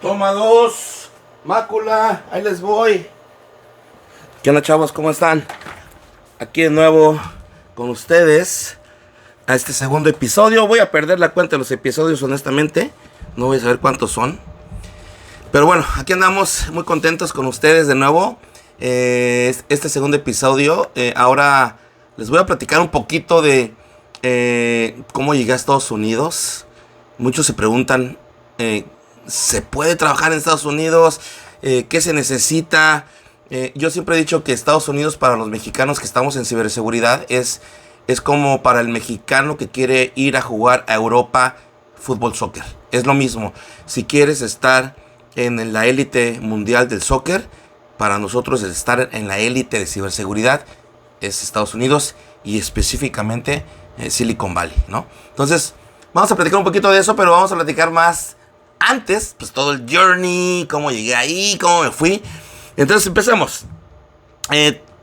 Toma dos, mácula, ahí les voy. ¿Qué onda, chavos? ¿Cómo están? Aquí de nuevo con ustedes a este segundo episodio. Voy a perder la cuenta de los episodios, honestamente. No voy a saber cuántos son. Pero bueno, aquí andamos muy contentos con ustedes de nuevo. Este segundo episodio. Ahora les voy a platicar un poquito de cómo llegué a Estados Unidos. Muchos se preguntan, ¿se puede trabajar en Estados Unidos? ¿Qué se necesita? Yo siempre he dicho que Estados Unidos para los mexicanos que estamos en ciberseguridad es como para el mexicano que quiere ir a jugar a Europa fútbol soccer. Es lo mismo. Si quieres estar en la élite mundial del soccer, para nosotros estar en la élite de ciberseguridad es Estados Unidos y específicamente Silicon Valley, ¿no? Entonces, vamos a platicar un poquito de eso, pero vamos a platicar más antes, pues todo el journey, cómo llegué ahí, cómo me fui. Entonces empecemos.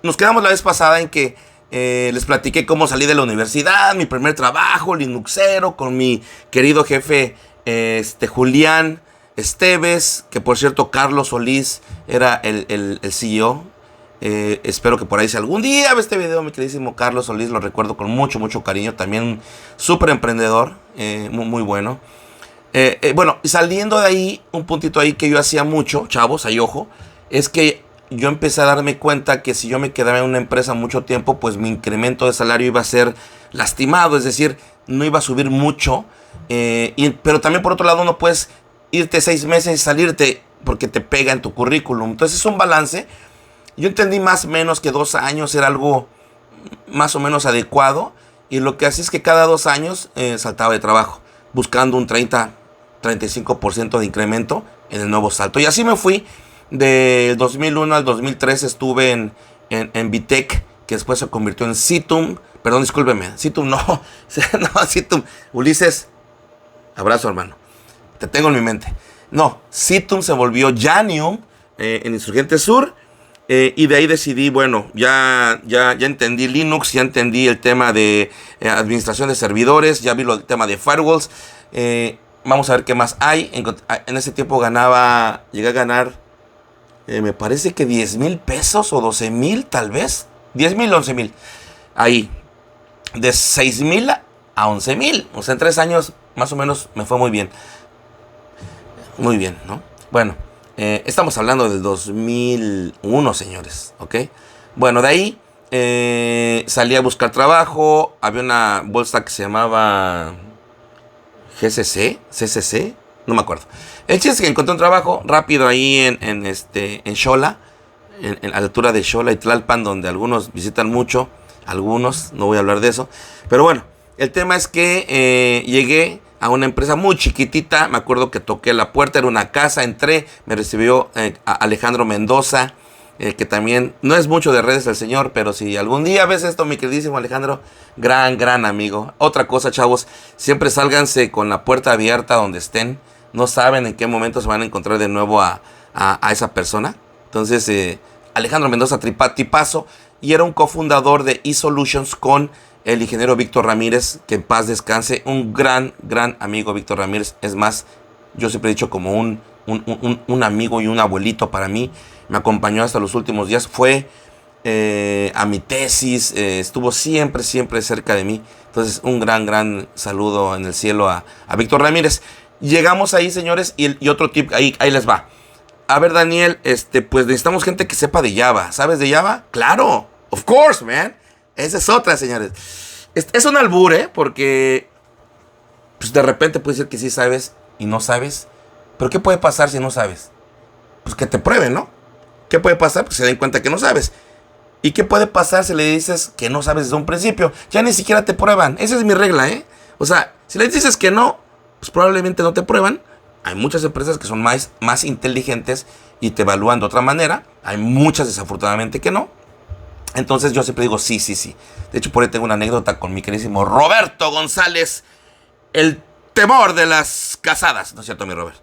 Nos quedamos la vez pasada en que les platiqué cómo salí de la universidad, mi primer trabajo, Linuxero, con mi querido jefe Julián Esteves, que por cierto Carlos Solís era el CEO. Espero que por ahí si algún día ve este video, mi queridísimo Carlos Solís, lo recuerdo con mucho, mucho cariño. También súper emprendedor, muy, muy bueno. Bueno, saliendo de ahí, un puntito ahí que yo hacía mucho, chavos, ahí ojo, es que yo empecé a darme cuenta que si yo me quedaba en una empresa mucho tiempo, pues mi incremento de salario iba a ser lastimado, es decir, no iba a subir mucho. Pero también por otro lado no puedes irte 6 meses y salirte porque te pega en tu currículum. Entonces es un balance. Yo entendí más o menos que 2 años era algo más o menos adecuado. Y lo que hacía es que cada 2 años saltaba de trabajo, buscando un 35% de incremento en el nuevo salto. Y así me fui. Del 2001 al 2003 estuve en Vitec, que después se convirtió en Citum. Perdón, discúlpeme. Citum no. No, Citum. Ulises, abrazo, hermano. Te tengo en mi mente. No, Citum se volvió Janium en Insurgente Sur. Y de ahí decidí, bueno, ya entendí Linux, ya entendí el tema de administración de servidores, ya vi el tema de firewalls. Vamos a ver qué más hay. En ese tiempo llegué a ganar, me parece que 10,000 pesos o 12,000 tal vez. 10,000, 11,000. Ahí, de 6,000 a 11,000. O sea, en 3 años más o menos me fue muy bien. Muy bien, ¿no? Bueno, estamos hablando del 2001, señores, ¿ok? Bueno, de ahí salí a buscar trabajo. Había una bolsa que se llamaba CCC, no me acuerdo. El chiste es que encontré un trabajo rápido ahí en Xola, a la altura de Xola y Tlalpan, donde algunos visitan mucho, algunos, no voy a hablar de eso. Pero bueno, el tema es que llegué a una empresa muy chiquitita. Me acuerdo que toqué la puerta, era una casa, entré, me recibió Alejandro Mendoza, que también no es mucho de redes el señor, pero si algún día ves esto, mi queridísimo Alejandro, gran amigo. Otra cosa, chavos, siempre sálganse con la puerta abierta donde estén. No saben en qué momento se van a encontrar de nuevo a esa persona. Entonces, Alejandro Mendoza, tipazo, y era un cofundador de eSolutions con el ingeniero Víctor Ramírez, que en paz descanse. Un gran amigo, Víctor Ramírez. Es más, yo siempre he dicho como un amigo y un abuelito para mí. Me acompañó hasta los últimos días. Fue a mi tesis. Estuvo siempre cerca de mí. Entonces, un gran saludo en el cielo a Víctor Ramírez. Llegamos ahí, señores, y otro tip, ahí les va. A ver, Daniel, pues necesitamos gente que sepa de Java. ¿Sabes de Java? ¡Claro! ¡Of course, man! Esa es otra, señores. Es un albur, porque pues de repente puede ser que sí sabes y no sabes. Pero ¿qué puede pasar si no sabes? Pues que te prueben, ¿no? ¿Qué puede pasar? Pues se den cuenta que no sabes. ¿Y qué puede pasar si le dices que no sabes desde un principio? Ya ni siquiera te prueban. Esa es mi regla, O sea, si le dices que no, pues probablemente no te prueban. Hay muchas empresas que son más inteligentes y te evalúan de otra manera. Hay muchas, desafortunadamente, que no. Entonces yo siempre digo sí. De hecho, por ahí tengo una anécdota con mi queridísimo Roberto González, el temor de las casadas. ¿No es cierto, mi Robert?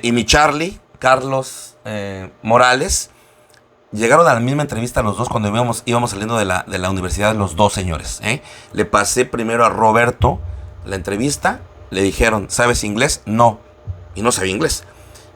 Y mi Charlie, Carlos Morales. Llegaron a la misma entrevista los dos cuando íbamos saliendo de la universidad, los dos señores. Le pasé primero a Roberto la entrevista. Le dijeron, ¿sabes inglés? No. Y no sabía inglés.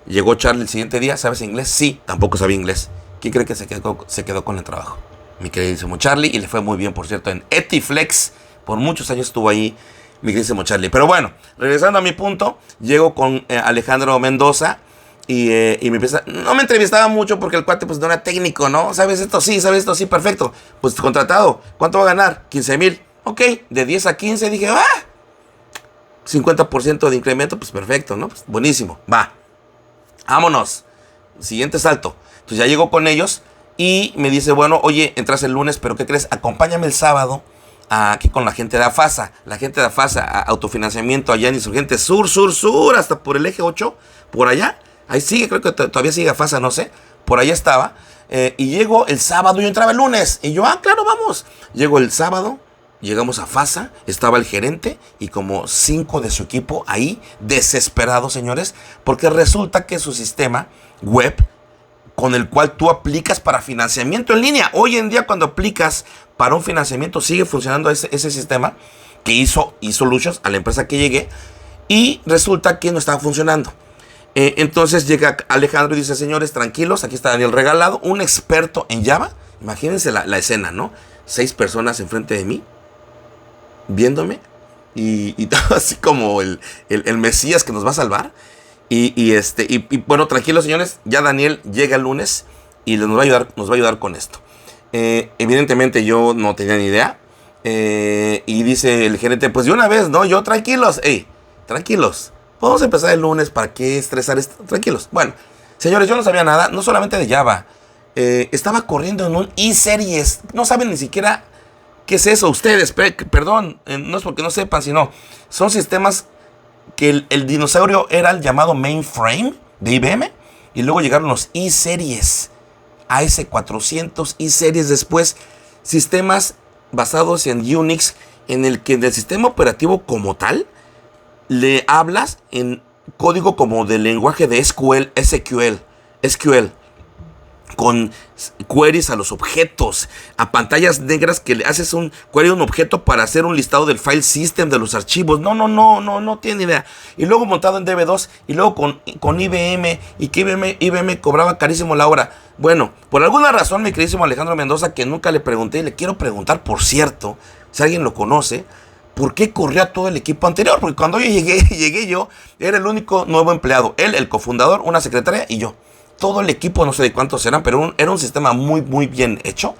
Llegó Charlie el siguiente día. ¿Sabes inglés? Sí, tampoco sabía inglés. ¿Quién cree que se quedó con el trabajo? Mi queridísimo Charlie. Y le fue muy bien, por cierto, en Etiflex. Por muchos años estuvo ahí mi queridísimo Charlie. Pero bueno, regresando a mi punto, llego con Alejandro Mendoza. Y me empieza, no me entrevistaba mucho porque el cuate pues no era técnico, ¿no? ¿Sabes esto? Sí, ¿sabes esto? Sí, perfecto. Pues contratado. ¿Cuánto va a ganar? 15,000. Ok, de 10 a 15 dije, 50% de incremento, pues perfecto, ¿no? Pues buenísimo, va. Vámonos. Siguiente salto. Entonces ya llego con ellos y me dice, bueno, oye, entras el lunes, pero ¿qué crees? Acompáñame el sábado aquí con la gente de AFASA. La gente de AFASA, autofinanciamiento allá en Insurgentes Sur, hasta por el eje 8, por allá. Ahí sigue, creo que todavía sigue AFASA, no sé. Por allá estaba. Y llego el sábado, yo entraba el lunes. Y yo, claro, vamos. Llego el sábado, llegamos a AFASA, estaba el gerente y como 5 de su equipo ahí, desesperados, señores, porque resulta que su sistema web, con el cual tú aplicas para financiamiento en línea, hoy en día cuando aplicas para un financiamiento sigue funcionando ese sistema que hizo eSolutions a la empresa que llegué, y resulta que no estaba funcionando. Entonces llega Alejandro y dice, señores, tranquilos, aquí está Daniel Regalado, un experto en Java. Imagínense la escena, ¿no? 6 personas enfrente de mí, viéndome, y todo así como el Mesías que nos va a salvar. Y bueno, tranquilos, señores, ya Daniel llega el lunes y nos va a ayudar con esto. Evidentemente yo no tenía ni idea. Y dice el gerente, pues de una vez, ¿no? Yo, tranquilos, tranquilos. Vamos a empezar el lunes, ¿para qué estresar esto? Tranquilos. Bueno, señores, yo no sabía nada, no solamente de Java. Estaba corriendo en un eSeries. No saben ni siquiera qué es eso. Ustedes, perdón, no es porque no sepan, sino son sistemas que el dinosaurio era el llamado mainframe de IBM. Y luego llegaron los eSeries, AS400, eSeries después. Sistemas basados en Unix, en el que del sistema operativo como tal le hablas en código como del lenguaje de SQL, con queries a los objetos, a pantallas negras que le haces un query a un objeto para hacer un listado del file system de los archivos. No tiene idea. Y luego montado en DB2 y luego con IBM, y que IBM cobraba carísimo la hora. Bueno, por alguna razón, mi queridísimo Alejandro Mendoza, que nunca le pregunté, y le quiero preguntar, por cierto, si alguien lo conoce, ¿por qué corrió a todo el equipo anterior? Porque cuando yo llegué yo, era el único nuevo empleado. Él, el cofundador, una secretaria y yo. Todo el equipo, no sé de cuántos eran, pero era un sistema muy, muy bien hecho.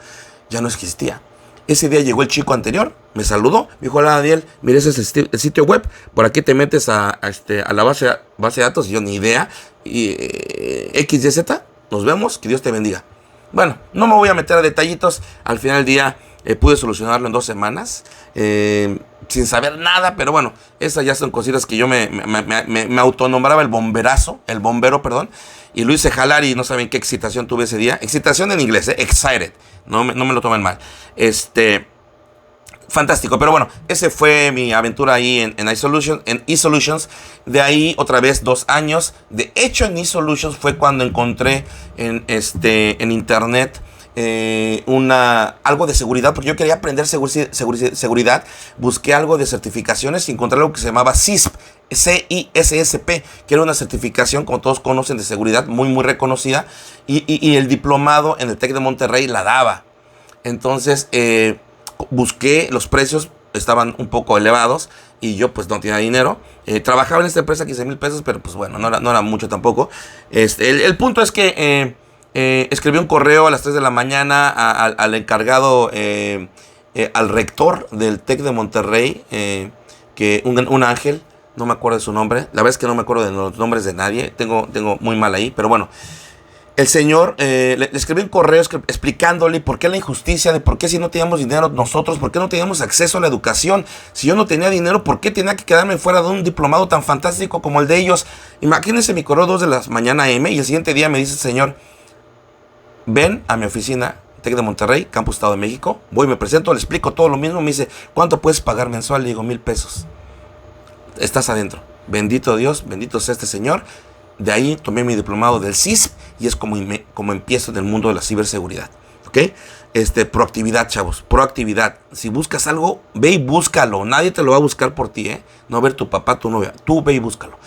Ya no existía. Ese día llegó el chico anterior, me saludó, me dijo, hola Daniel, mira, ese es el sitio web, por aquí te metes a la base de datos, y yo ni idea, y XYZ, nos vemos, que Dios te bendiga. Bueno, no me voy a meter a detallitos, al final del día pude solucionarlo en 2 semanas, sin saber nada, pero bueno, esas ya son cositas que yo me autonombraba el bombero, perdón, y lo hice jalar, y no saben qué excitación tuve ese día. Excitación en inglés, excited, no me lo tomen mal. Fantástico, pero bueno, ese fue mi aventura ahí en eSolutions. De ahí otra vez 2 años. De hecho, en eSolutions fue cuando encontré en internet algo de seguridad, porque yo quería aprender seguridad. Busqué algo de certificaciones y encontré algo que se llamaba CISP, CISSP, que era una certificación, como todos conocen, de seguridad muy, muy reconocida, y el diplomado en el TEC de Monterrey la daba. Entonces busqué, los precios estaban un poco elevados y yo pues no tenía dinero. Trabajaba en esta empresa 15,000 pesos, pero pues bueno, no era mucho tampoco. El punto es que escribí un correo a las 3 de la mañana al encargado, al rector del TEC de Monterrey, que un ángel, no me acuerdo de su nombre. La verdad es que no me acuerdo de los nombres de nadie, tengo muy mal ahí, pero bueno. El señor, le escribí un correo explicándole por qué la injusticia, de por qué si no teníamos dinero nosotros, por qué no teníamos acceso a la educación. Si yo no tenía dinero, ¿por qué tenía que quedarme fuera de un diplomado tan fantástico como el de ellos? Imagínense, mi correo 2 de la mañana AM, y el siguiente día me dice el señor, ven a mi oficina, TEC de Monterrey, Campus Estado de México. Voy, me presento, le explico todo lo mismo. Me dice, ¿cuánto puedes pagar mensual? Le digo, 1,000 pesos. Estás adentro. Bendito Dios, bendito sea este señor. De ahí tomé mi diplomado del CISP y es como empiezo en el mundo de la ciberseguridad. ¿Ok? Proactividad, chavos. Proactividad. Si buscas algo, ve y búscalo. Nadie te lo va a buscar por ti, ¿eh? No ver tu papá, tu novia. Tú ve y búscalo.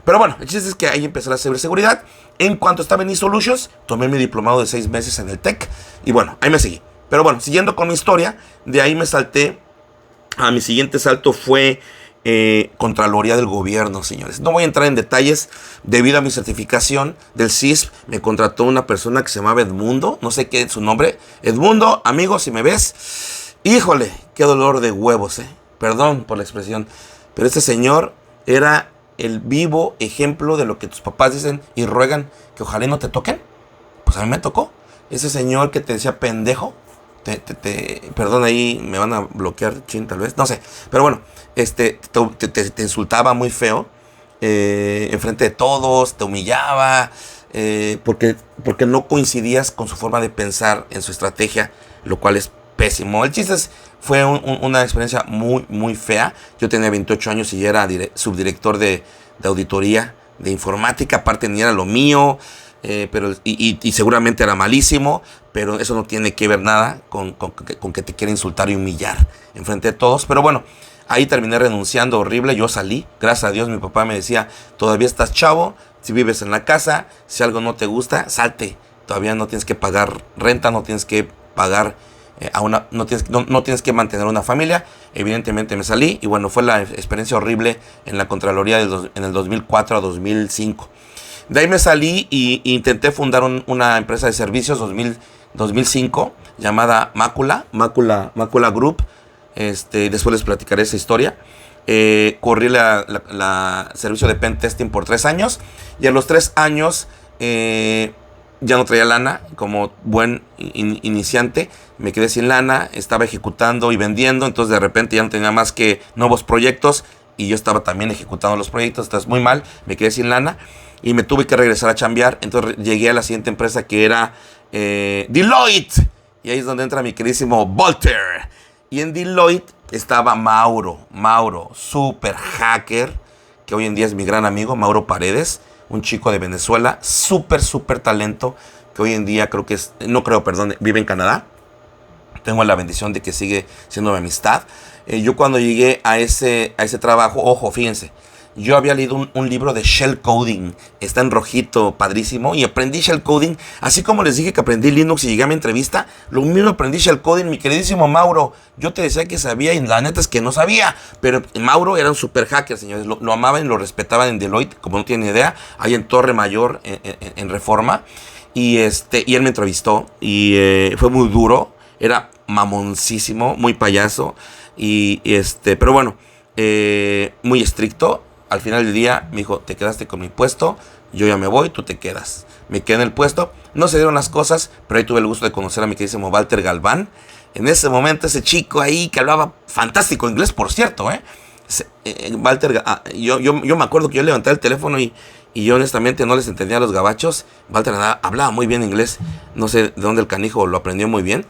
Pero bueno, el chiste es que ahí empecé la ciberseguridad. En cuanto estaba en eSolutions, tomé mi diplomado de 6 meses en el TEC. Y bueno, ahí me seguí. Pero bueno, siguiendo con mi historia, de ahí me salté. A mi siguiente salto fue Contraloría del Gobierno, señores. No voy a entrar en detalles. Debido a mi certificación del CISP, me contrató una persona que se llamaba Edmundo. No sé qué es su nombre. Edmundo, amigo, si me ves. Híjole, qué dolor de huevos, Perdón por la expresión. Pero este señor era el vivo ejemplo de lo que tus papás dicen y ruegan que ojalá no te toquen. Pues a mí me tocó. Ese señor que te decía pendejo. Perdón, ahí me van a bloquear, tal vez, no sé. Pero bueno, te insultaba muy feo. Enfrente de todos, te humillaba. Porque no coincidías con su forma de pensar en su estrategia, lo cual es pésimo. El chiste fue una experiencia muy, muy fea. Yo tenía 28 años y ya era subdirector de auditoría de informática. Aparte ni era lo mío, pero seguramente era malísimo. Pero eso no tiene que ver nada con que te quiera insultar y humillar enfrente de todos. Pero bueno, ahí terminé renunciando horrible. Yo salí, gracias a Dios. Mi papá me decía, todavía estás chavo, si vives en la casa, si algo no te gusta, salte. Todavía no tienes que pagar renta, no tienes que pagar no tienes que mantener una familia. Evidentemente me salí y bueno, fue la experiencia horrible en la Contraloría en el 2004 a 2005. De ahí me salí e intenté fundar una empresa de servicios 2005 llamada Mácula Group. Después les platicaré esa historia. Corrí la servicio de pen testing por 3 años y a los 3 años ya no traía lana. Como buen iniciante me quedé sin lana, estaba ejecutando y vendiendo, entonces de repente ya no tenía más que nuevos proyectos y yo estaba también ejecutando los proyectos. Entonces muy mal, me quedé sin lana y me tuve que regresar a chambear. Entonces llegué a la siguiente empresa, que era Deloitte, y ahí es donde entra mi queridísimo Walter. Y en Deloitte estaba Mauro, super hacker, que hoy en día es mi gran amigo, Mauro Paredes, un chico de Venezuela, súper talento, que hoy en día vive en Canadá. Tengo la bendición de que sigue siendo mi amistad. Yo cuando llegué a ese trabajo, ojo, fíjense, yo había leído un libro de Shell Coding, está en rojito, padrísimo, y aprendí Shell Coding, así como les dije que aprendí Linux y llegué a mi entrevista, lo mismo aprendí Shell Coding, mi queridísimo Mauro. Yo te decía que sabía y la neta es que no sabía, pero Mauro era un super hacker, señores, lo amaban y lo respetaban en Deloitte, como no tienen idea, ahí en Torre Mayor, en Reforma, y él me entrevistó, y fue muy duro, era mamoncísimo, muy payaso, pero bueno, muy estricto. Al final del día me dijo, te quedaste con mi puesto, yo ya me voy, tú te quedas. Me quedé en el puesto, no se dieron las cosas, pero ahí tuve el gusto de conocer a mi queridísimo Walter Galván. En ese momento, ese chico ahí que hablaba fantástico inglés, por cierto, Walter, yo me acuerdo que yo levantaba el teléfono y yo honestamente no les entendía a los gabachos. Walter hablaba muy bien inglés, no sé de dónde el canijo lo aprendió muy bien.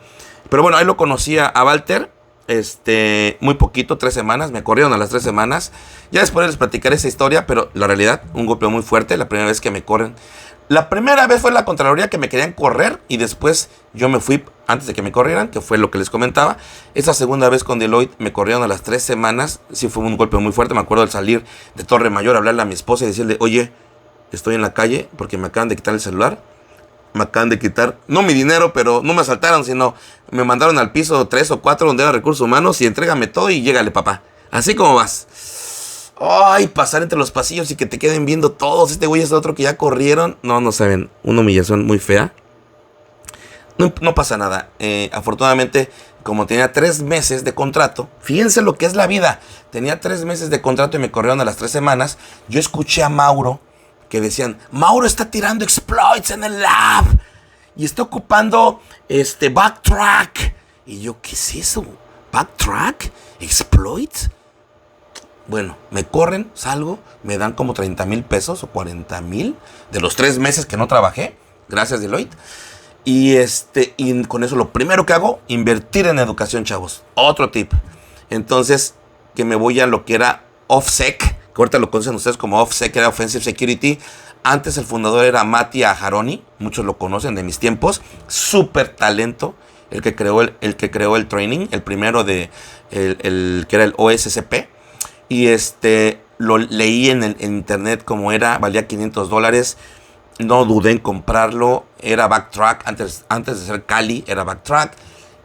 Pero bueno, ahí lo conocía a Walter. Muy poquito, 3 semanas, me corrieron a las 3 semanas. Ya después les platicaré esa historia, pero la realidad, un golpe muy fuerte. La primera vez que me corren, la primera vez fue la Contraloría, que me querían correr y después yo me fui antes de que me corrieran, que fue lo que les comentaba. Esa segunda vez con Deloitte me corrieron a las 3 semanas, sí fue un golpe muy fuerte. Me acuerdo de salir de Torre Mayor, hablarle a mi esposa y decirle, oye, estoy en la calle porque me acaban de quitar el celular. Me acaban de quitar, no mi dinero, pero no me asaltaron, sino me mandaron al piso 3 o 4 donde era recursos humanos y entrégame todo y llégale, papá. Así como vas. Ay, pasar entre los pasillos y que te queden viendo todos. Este güey es otro que ya corrieron. No saben, una humillación muy fea. No pasa nada. Afortunadamente, como tenía 3 meses de contrato, fíjense lo que es la vida. Tenía 3 meses de contrato y me corrieron a las 3 semanas. Yo escuché a Mauro que decían, Mauro está tirando exploits en el lab y está ocupando backtrack. Y yo, ¿qué es eso? ¿Backtrack? ¿Exploits? Bueno, me corren, salgo, me dan como 30,000 pesos o 40,000 de los 3 meses que no trabajé, gracias Deloitte. Y con eso lo primero que hago, invertir en educación, chavos. Otro tip. Entonces, que me voy a lo que era OffSec, que ahorita lo conocen ustedes como OffSec, que era Offensive Security. Antes el fundador era Matti Aharoni, muchos lo conocen de mis tiempos, súper talento, el que creó el training, el primero el que era el OSCP. Y lo leí en internet como era, valía $500. No dudé en comprarlo. Era Backtrack, antes de ser Kali, era Backtrack.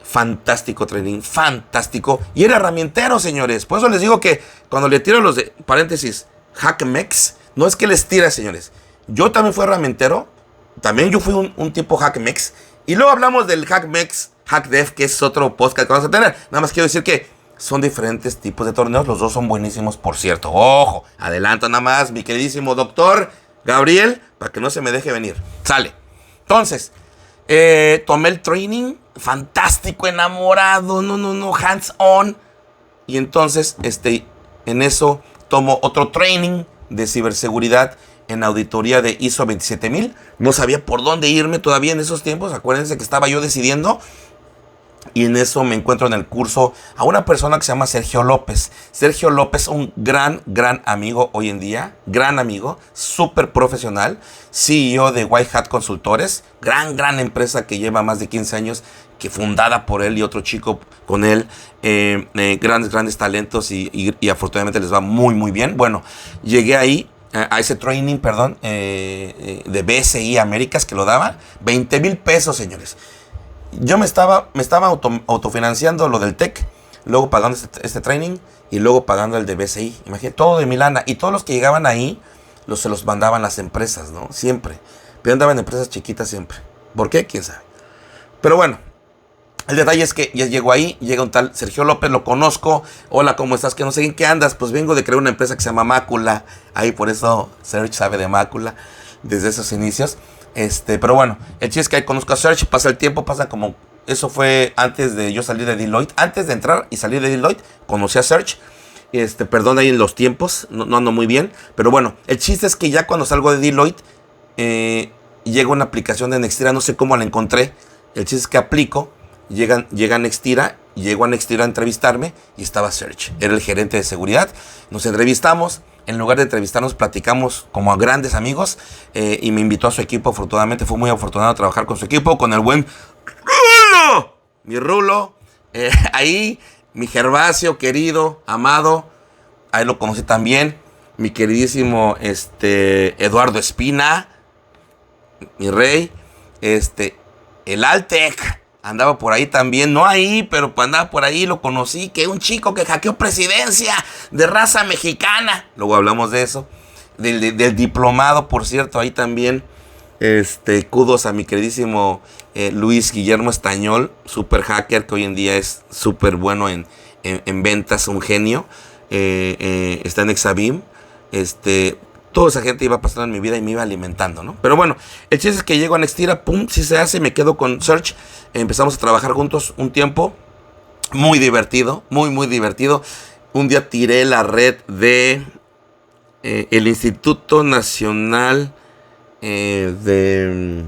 Fantástico training, fantástico. Y era herramientero, señores. Por eso les digo que cuando le tiro los de, paréntesis, HackMex, no es que les tire, señores. Yo también fui herramientero. También yo fui un tipo HackMex. Y luego hablamos del HackMex, HackDev, que es otro podcast que vamos a tener. Nada más quiero decir que son diferentes tipos de torneos. Los dos son buenísimos, por cierto. Ojo, adelanto nada más, mi queridísimo doctor Gabriel, para que no se me deje venir. Sale. Entonces, tomé el training. Fantástico, enamorado. No, hands on. Y entonces, en eso tomo otro training de ciberseguridad en auditoría de ISO 27000. No sabía por dónde irme todavía en esos tiempos. Acuérdense que estaba yo decidiendo. Y en eso me encuentro en el curso a una persona que se llama Sergio López. Sergio López, un gran amigo hoy en día. Gran amigo, súper profesional. CEO de White Hat Consultores. Gran empresa que lleva más de 15 años. Que fundada por él y otro chico con él. Grandes talentos y afortunadamente les va muy bien. Bueno, llegué ahí. A ese training, de BSI Américas que lo daban. 20,000 pesos, señores. Yo me estaba autofinanciando lo del TEC, luego pagando este training y luego pagando el de BSI. Imagínate, todo de mi lana. Y todos los que llegaban ahí, se los mandaban las empresas, ¿no? Siempre. Pero andaban en empresas chiquitas siempre. ¿Por qué? ¿Quién sabe? Pero bueno, el detalle es que ya llego ahí, llega un tal Sergio López, lo conozco. Hola, ¿cómo estás? Que no sé en qué andas. Pues vengo de crear una empresa que se llama Mácula. Ahí por eso Sergio sabe de Mácula desde esos inicios. Pero bueno, el chiste es que ahí conozco a Serge, pasa el tiempo, eso fue antes de yo salir de Deloitte, antes de entrar y salir de Deloitte, conocí a Serge, perdón ahí en los tiempos, no ando muy bien, pero bueno, el chiste es que ya cuando salgo de Deloitte, llega una aplicación de Nextira, no sé cómo la encontré, el chiste es que aplico, llega Nextira, llego a Nextira a entrevistarme y estaba Serge, era el gerente de seguridad, nos entrevistamos. En lugar de entrevistarnos, platicamos como a grandes amigos y me invitó a su equipo. Afortunadamente, fue muy afortunado trabajar con su equipo, con el buen Rulo. Mi Rulo. Ahí, mi Gervasio, querido, amado. Ahí lo conocí también. Mi queridísimo Eduardo Espina. Mi rey. El Altec. Andaba por ahí también, no ahí, pero andaba por ahí, lo conocí, que un chico que hackeó presidencia de raza mexicana. Luego hablamos de eso. Del diplomado, por cierto, ahí también. Kudos a mi queridísimo Luis Guillermo Estañol, super hacker, que hoy en día es súper bueno en ventas, un genio. Está en Exabim. Toda esa gente iba pasando en mi vida y me iba alimentando, ¿no? Pero bueno, el chiste es que llego a Nextira, pum, si se hace, me quedo con Serge. Empezamos a trabajar juntos un tiempo. Muy divertido, muy divertido. Un día tiré la red de el Instituto Nacional de...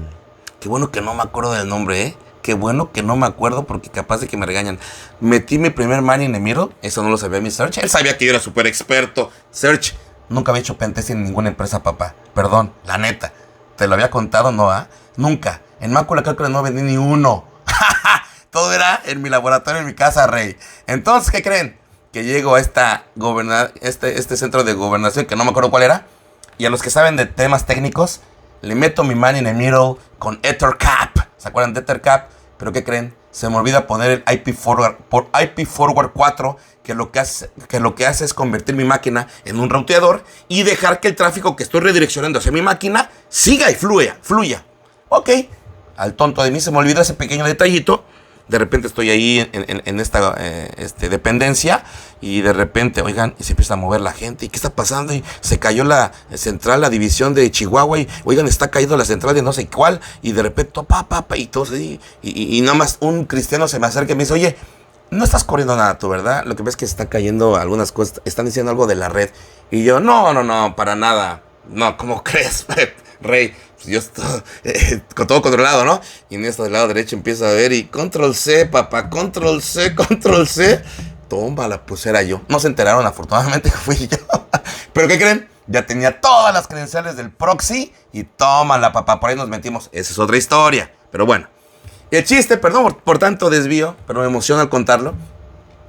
Qué bueno que no me acuerdo del nombre, ¿eh? Qué bueno que no me acuerdo porque capaz de que me regañan. Metí mi primer man in the middle. Eso no lo sabía mi Serge. Él sabía que yo era súper experto. Serge, nunca había hecho pentesting en ninguna empresa, papá. Perdón, la neta. ¿Te lo había contado, no? Nunca. En Mácula creo que no vendí ni uno. Todo era en mi laboratorio, en mi casa, rey. Entonces, ¿qué creen? Que llego a este centro de gobernación, que no me acuerdo cuál era. Y a los que saben de temas técnicos, le meto mi man in the middle con EtherCap. ¿Se acuerdan de EtherCap? Pero ¿qué creen? Se me olvida poner el IP Forward 4, que lo que hace es convertir mi máquina en un routeador y dejar que el tráfico que estoy redireccionando hacia mi máquina siga y fluya. Ok, al tonto de mí se me olvidó ese pequeño detallito. De repente estoy ahí en esta dependencia y de repente, oigan, y se empieza a mover la gente. ¿Y qué está pasando? Y se cayó la central, la división de Chihuahua. Y oigan, está cayendo la central de no sé cuál. Y de repente, y todo y nada más un cristiano se me acerca y me dice, oye, no estás corriendo nada tú, ¿verdad? Lo que ves es que están cayendo algunas cosas, están diciendo algo de la red. Y yo, no, para nada. No, ¿cómo crees, rey? Yo estoy con todo controlado, ¿no? Y en esto del lado derecho empiezo a ver y control C, papá, control C. Tómala, pues era yo. No se enteraron, afortunadamente, que fui yo. ¿Pero qué creen? Ya tenía todas las credenciales del proxy y tómala, papá, por ahí nos metimos. Esa es otra historia, pero bueno. El chiste, perdón por tanto desvío, pero me emociona al contarlo.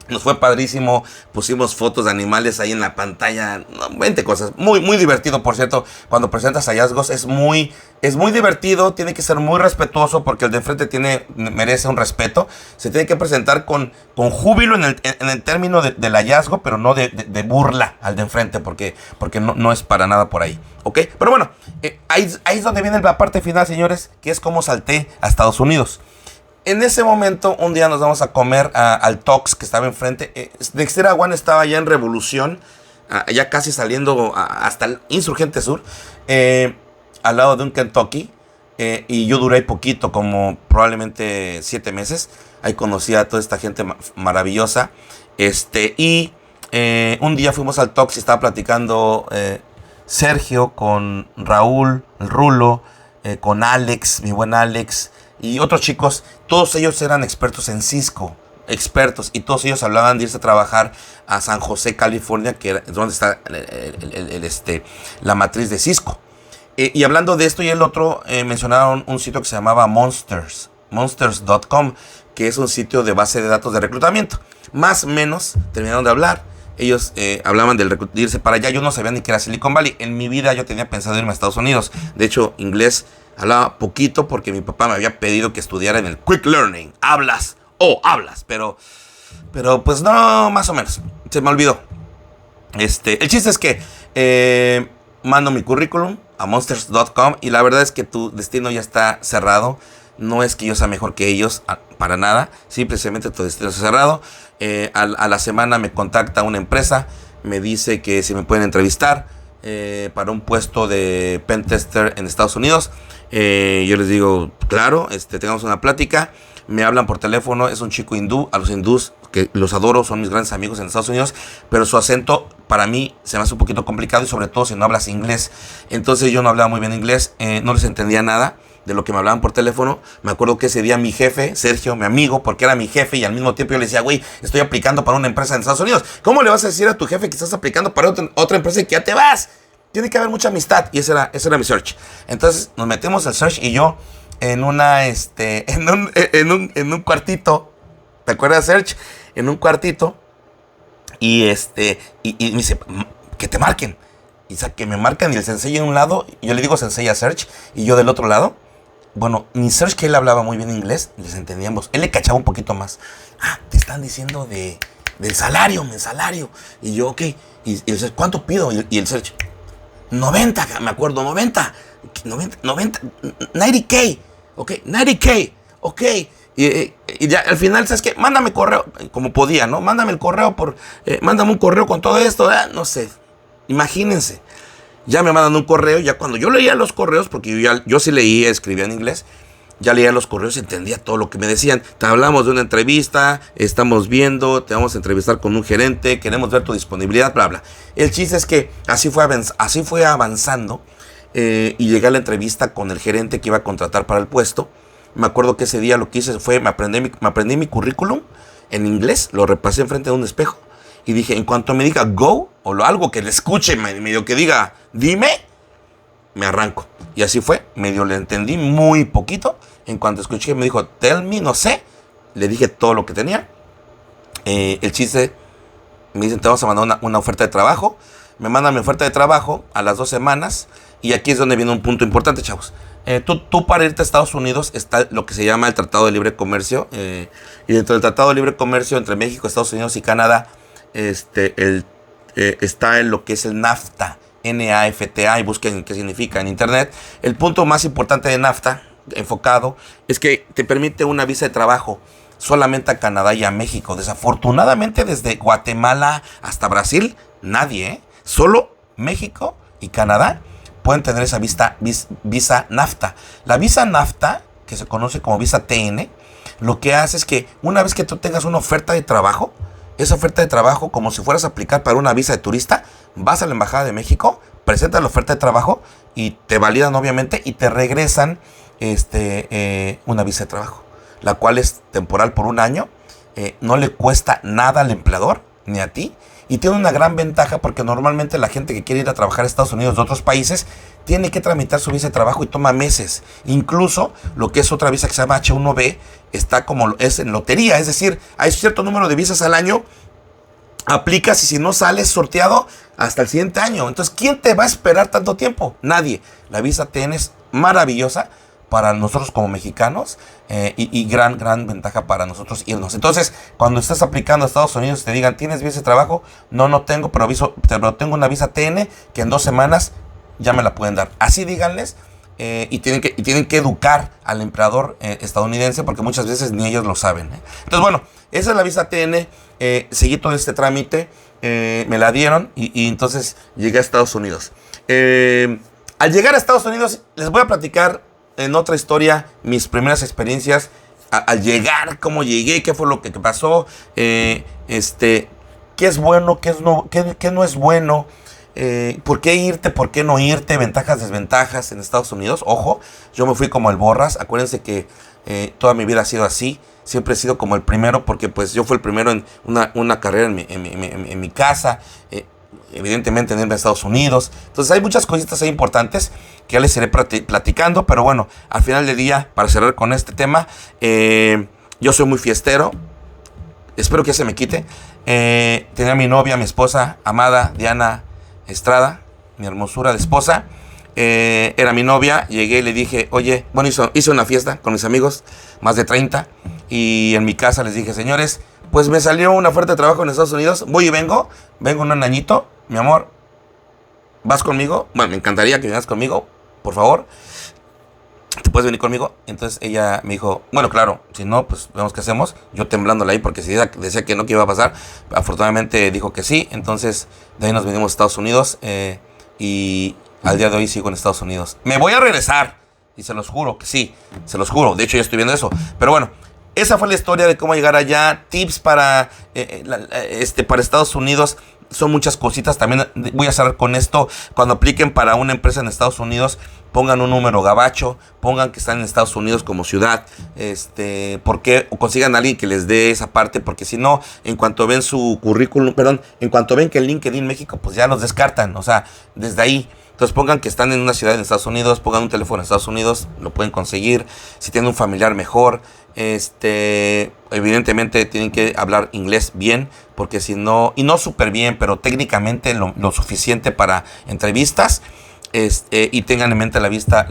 Nos fue padrísimo, pusimos fotos de animales ahí en la pantalla, no, 20 cosas. Muy, muy divertido, por cierto, cuando presentas hallazgos es muy divertido, tiene que ser muy respetuoso porque el de enfrente merece un respeto. Se tiene que presentar con júbilo en el término del hallazgo, pero no de burla al de enfrente, porque no es para nada por ahí, ¿ok? Pero bueno, ahí es donde viene la parte final, señores, que es cómo salté a Estados Unidos. En ese momento, un día nos vamos a comer al Tox que estaba enfrente. Dexter Aguán estaba ya en Revolución, ya casi saliendo hasta el Insurgente Sur, al lado de un Kentucky. Y yo duré poquito, como probablemente 7 meses. Ahí conocí a toda esta gente maravillosa. Un día fuimos al Tox y estaba platicando Sergio con Raúl, el Rulo, con Alex, mi buen Alex. Y otros chicos, todos ellos eran expertos en Cisco, y todos ellos hablaban de irse a trabajar a San José, California, que es donde está la matriz de Cisco. Y hablando de esto y el otro, mencionaron un sitio que se llamaba monsters.com, que es un sitio de base de datos de reclutamiento. Más o menos terminaron de hablar. Ellos hablaban de irse para allá. Yo no sabía ni que era Silicon Valley. En mi vida yo tenía pensado irme a Estados Unidos. De hecho, inglés hablaba poquito porque mi papá me había pedido que estudiara en el Quick Learning. Hablas, pero pues no, más o menos. Se me olvidó. El chiste es que mando mi currículum a monsters.com y la verdad es que tu destino ya está cerrado. No es que yo sea mejor que ellos, para nada. Simplemente tu destino está cerrado. A la semana me contacta una empresa, me dice que si me pueden entrevistar para un puesto de pentester en Estados Unidos. Yo les digo, claro, tengamos una plática. Me hablan por teléfono, es un chico hindú. A los hindús, que los adoro, son mis grandes amigos en Estados Unidos, pero su acento para mí se me hace un poquito complicado, y sobre todo si no hablas inglés. Entonces yo no hablaba muy bien inglés, no les entendía nada de lo que me hablaban por teléfono. Me acuerdo que ese día mi jefe, Sergio, mi amigo, porque era mi jefe, y al mismo tiempo yo le decía, güey, estoy aplicando para una empresa en Estados Unidos. ¿Cómo le vas a decir a tu jefe que estás aplicando para otra empresa y que ya te vas? Tiene que haber mucha amistad. Y ese era mi search. Entonces nos metemos al search y yo en un cuartito. ¿Te acuerdas, Search? En un cuartito. Y me dice, que te marquen. Y que me marcan y el sensei en un lado. Y yo le digo sensei a Search. Y yo del otro lado. Bueno, mi Search, que él hablaba muy bien inglés, les entendíamos. Él le cachaba un poquito más. Te están diciendo del salario, mi salario. Y yo, ok. Y el Search, ¿cuánto pido? Y el Search, 90, me acuerdo, 90, 90K, ok, 90K, ok. Y ya al final, ¿sabes qué? Mándame correo, como podía, ¿no? Mándame el correo mándame un correo con todo esto, no sé. Imagínense. Ya me mandan un correo, ya cuando yo leía los correos, porque yo sí leía, escribía en inglés, ya leía los correos y entendía todo lo que me decían. Te hablamos de una entrevista, estamos viendo, te vamos a entrevistar con un gerente, queremos ver tu disponibilidad, bla, bla. El chiste es que así fue avanzando y llegué a la entrevista con el gerente que iba a contratar para el puesto. Me acuerdo que ese día lo que hice fue, me aprendí mi currículum en inglés, lo repasé enfrente de un espejo y dije, en cuanto me diga go, o algo que le escuche, medio que diga, dime, me arranco. Y así fue, medio le entendí muy poquito. En cuanto escuché que me dijo, tell me, no sé, le dije todo lo que tenía. El chiste, me dicen, te vamos a mandar una oferta de trabajo. Me mandan mi oferta de trabajo a las 2 semanas. Y aquí es donde viene un punto importante, chavos. Tú para irte a Estados Unidos está lo que se llama el Tratado de Libre Comercio. Y dentro del Tratado de Libre Comercio entre México, Estados Unidos y Canadá, está en lo que es el NAFTA. NAFTA, y busquen qué significa en internet. El punto más importante de NAFTA, enfocado, es que te permite una visa de trabajo solamente a Canadá y a México. Desafortunadamente, desde Guatemala hasta Brasil, nadie, solo México y Canadá pueden tener esa visa NAFTA. La visa NAFTA, que se conoce como visa TN, lo que hace es que una vez que tú tengas una oferta de trabajo, esa oferta de trabajo, como si fueras a aplicar para una visa de turista, vas a la Embajada de México, presentas la oferta de trabajo y te validan obviamente y te regresan una visa de trabajo, la cual es temporal por 1 año, no le cuesta nada al empleador ni a ti, Y tiene una gran ventaja porque normalmente la gente que quiere ir a trabajar a Estados Unidos de otros países tiene que tramitar su visa de trabajo y toma meses. Incluso lo que es otra visa que se llama H1B está como es en lotería, es decir, hay cierto número de visas al año, aplicas y si no sales sorteado hasta el siguiente año. Entonces, ¿quién te va a esperar tanto tiempo? Nadie. La visa TN es maravillosa para nosotros como mexicanos y gran ventaja para nosotros irnos. Entonces, cuando estés aplicando a Estados Unidos y te digan, ¿tienes visa de trabajo? No tengo, pero tengo una visa TN que en 2 semanas ya me la pueden dar. Así díganles. Y tienen que educar al empleador estadounidense porque muchas veces ni ellos lo saben. Entonces, bueno, esa es la visa TN. Seguí todo este trámite, me la dieron y entonces llegué a Estados Unidos. Al llegar a Estados Unidos, les voy a platicar en otra historia mis primeras experiencias al llegar, cómo llegué, qué fue lo que pasó, qué es bueno, qué no es bueno. ¿Por qué irte? ¿Por qué no irte? Ventajas, desventajas en Estados Unidos. Ojo, yo me fui como el borras. Acuérdense que toda mi vida ha sido así. Siempre he sido como el primero porque pues yo fui el primero en una carrera en mi casa. Evidentemente en irme a Estados Unidos. Entonces hay muchas cositas ahí importantes que ya les iré platicando. Pero bueno, al final del día, para cerrar con este tema, yo soy muy fiestero. Espero que se me quite. Tenía a mi novia, mi esposa, amada, Diana Estrada, mi hermosura de esposa. Era mi novia. Llegué y le dije, oye, bueno, hice una fiesta con mis amigos, más de 30. Y en mi casa les dije, señores, pues me salió una oferta de trabajo en Estados Unidos. Voy y vengo un añito. Mi amor, ¿vas conmigo? Bueno, me encantaría que vengas conmigo, por favor. ¿Te puedes venir conmigo? Entonces ella me dijo, bueno, claro, si no, pues vemos qué hacemos. Yo temblándole ahí porque si decía que no, que iba a pasar. Afortunadamente dijo que sí. Entonces de ahí nos venimos a Estados Unidos y al día de hoy sigo en Estados Unidos. Me voy a regresar y se los juro que sí, se los juro. De hecho ya estoy viendo eso. Pero bueno, esa fue la historia de cómo llegar allá. Tips para Estados Unidos. Son muchas cositas. También voy a cerrar con esto. Cuando apliquen para una empresa en Estados Unidos, pongan un número gabacho, pongan que están en Estados Unidos como ciudad, porque o consigan a alguien que les dé esa parte, porque si no, en cuanto ven su currículum, en cuanto ven que el LinkedIn México, pues ya los descartan, o sea, desde ahí. Entonces pongan que están en una ciudad en Estados Unidos, pongan un teléfono en Estados Unidos, lo pueden conseguir. Si tienen un familiar mejor, evidentemente tienen que hablar inglés bien, porque si no, y no súper bien, pero técnicamente lo suficiente para entrevistas. Y tengan en mente la visa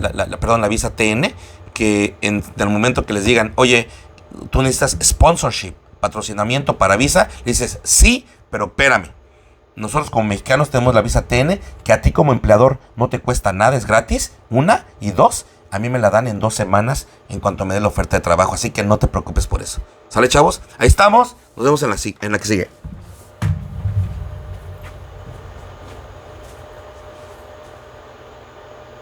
TN, que en el momento que les digan, oye, tú necesitas sponsorship, patrocinamiento para visa, le dices, sí, pero espérame. Nosotros como mexicanos tenemos la visa TN, que a ti como empleador no te cuesta nada, es gratis, 1, y 2, a mí me la dan en 2 semanas en cuanto me dé la oferta de trabajo, así que no te preocupes por eso. ¿Sale, chavos? Ahí estamos, nos vemos en la que sigue.